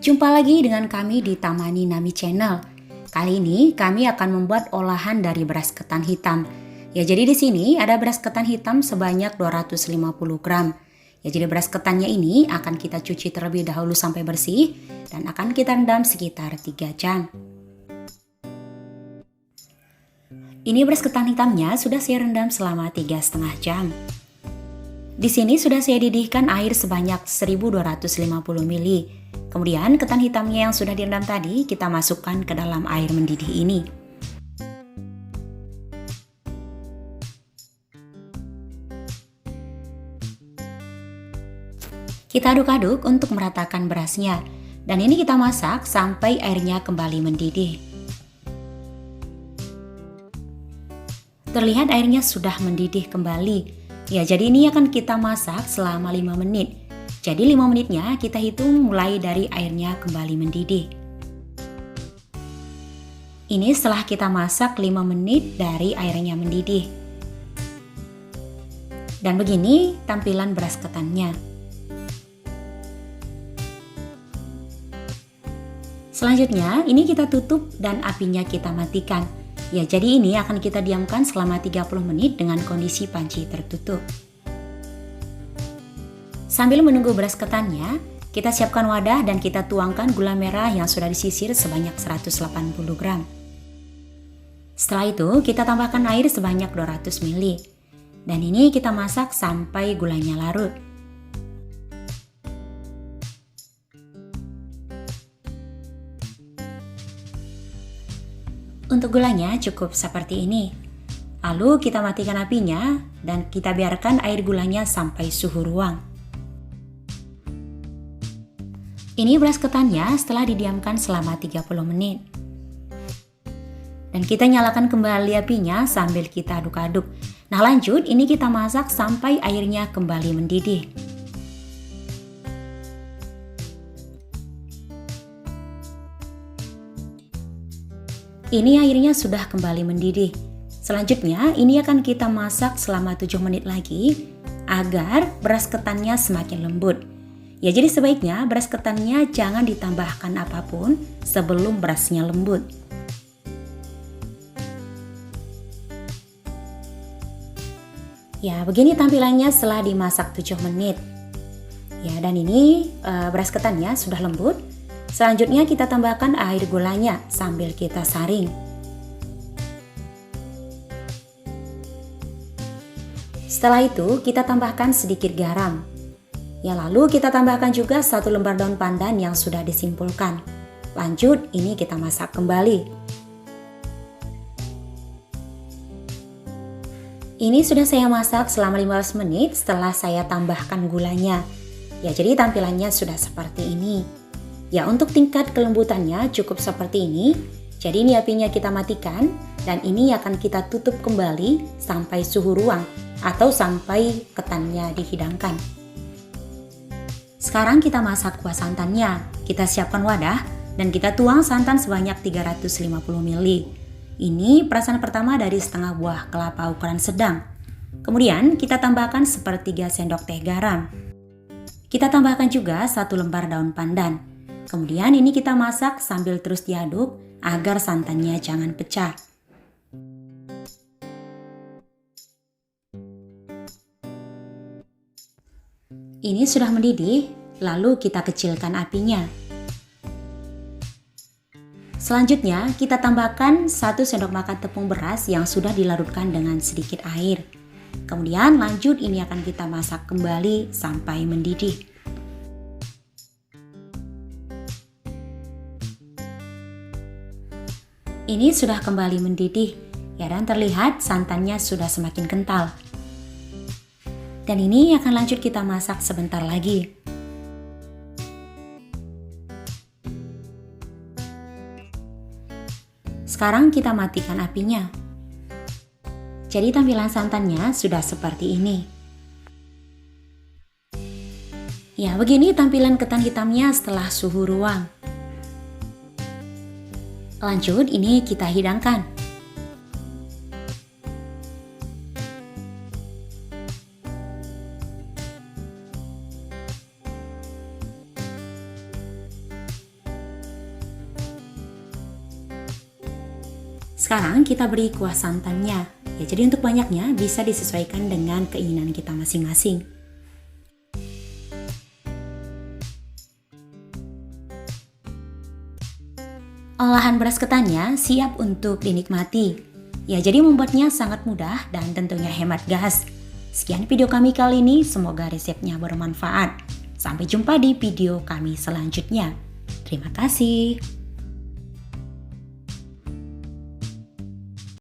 Jumpa lagi dengan kami di Tamani Nami Channel. Kali ini kami akan membuat olahan dari beras ketan hitam. Ya, jadi di sini ada beras ketan hitam sebanyak 250 gram. Ya, jadi beras ketannya ini akan kita cuci terlebih dahulu sampai bersih dan akan kita rendam sekitar 3 jam. Ini beras ketan hitamnya sudah saya rendam selama 3,5 jam. Di sini sudah saya didihkan air sebanyak 1250 ml. Kemudian ketan hitamnya yang sudah direndam tadi kita masukkan ke dalam air mendidih ini. Kita aduk-aduk untuk meratakan berasnya. Dan ini kita masak sampai airnya kembali mendidih. Terlihat airnya sudah mendidih kembali. Ya, jadi ini akan kita masak selama 5 menit. Jadi 5 menitnya kita hitung mulai dari airnya kembali mendidih. Ini setelah kita masak 5 menit dari airnya mendidih. Dan begini tampilan beras ketannya. Selanjutnya, ini kita tutup dan apinya kita matikan. Ya, jadi ini akan kita diamkan selama 30 menit dengan kondisi panci tertutup. Sambil menunggu beras ketannya, kita siapkan wadah dan kita tuangkan gula merah yang sudah disisir sebanyak 180 gram. Setelah itu, kita tambahkan air sebanyak 200 ml. Dan ini kita masak sampai gulanya larut. Untuk gulanya cukup seperti ini. Lalu kita matikan apinya dan kita biarkan air gulanya sampai suhu ruang. Ini beras ketannya setelah didiamkan selama 30 menit. Dan kita nyalakan kembali apinya sambil kita aduk-aduk. Nah, lanjut ini kita masak sampai airnya kembali mendidih. Ini airnya sudah kembali mendidih. Selanjutnya, ini akan kita masak selama 7 menit lagi agar beras ketannya semakin lembut. Ya, jadi sebaiknya beras ketannya jangan ditambahkan apapun sebelum berasnya lembut. Ya, begini tampilannya setelah dimasak 7 menit. Ya, dan ini beras ketannya sudah lembut. Selanjutnya kita tambahkan air gulanya sambil kita saring. Setelah itu kita tambahkan sedikit garam. Ya, lalu kita tambahkan juga 1 lembar daun pandan yang sudah disimpulkan. Lanjut ini kita masak kembali. Ini sudah saya masak selama 15 menit setelah saya tambahkan gulanya. Ya, jadi tampilannya sudah seperti ini. Ya, untuk tingkat kelembutannya cukup seperti ini. Jadi ini apinya kita matikan dan ini akan kita tutup kembali sampai suhu ruang atau sampai ketannya dihidangkan. Sekarang kita masak kuah santannya. Kita siapkan wadah dan kita tuang santan sebanyak 350 ml. Ini perasan pertama dari setengah buah kelapa ukuran sedang. Kemudian kita tambahkan 1/3 sendok teh garam. Kita tambahkan juga 1 lembar daun pandan. Kemudian ini kita masak sambil terus diaduk agar santannya jangan pecah. Ini sudah mendidih, lalu kita kecilkan apinya. Selanjutnya kita tambahkan 1 sendok makan tepung beras yang sudah dilarutkan dengan sedikit air. Kemudian lanjut ini akan kita masak kembali sampai mendidih. Ini sudah kembali mendidih, ya, dan terlihat santannya sudah semakin kental. Dan ini akan lanjut kita masak sebentar lagi. Sekarang kita matikan apinya. Jadi tampilan santannya sudah seperti ini. Ya, begini tampilan ketan hitamnya setelah suhu ruang. Lanjut, ini kita hidangkan. Sekarang kita beri kuah santannya. Ya, jadi untuk banyaknya bisa disesuaikan dengan keinginan kita masing-masing. Olahan beras ketannya siap untuk dinikmati. Ya, jadi membuatnya sangat mudah dan tentunya hemat gas. Sekian video kami kali ini, semoga resepnya bermanfaat. Sampai jumpa di video kami selanjutnya. Terima kasih.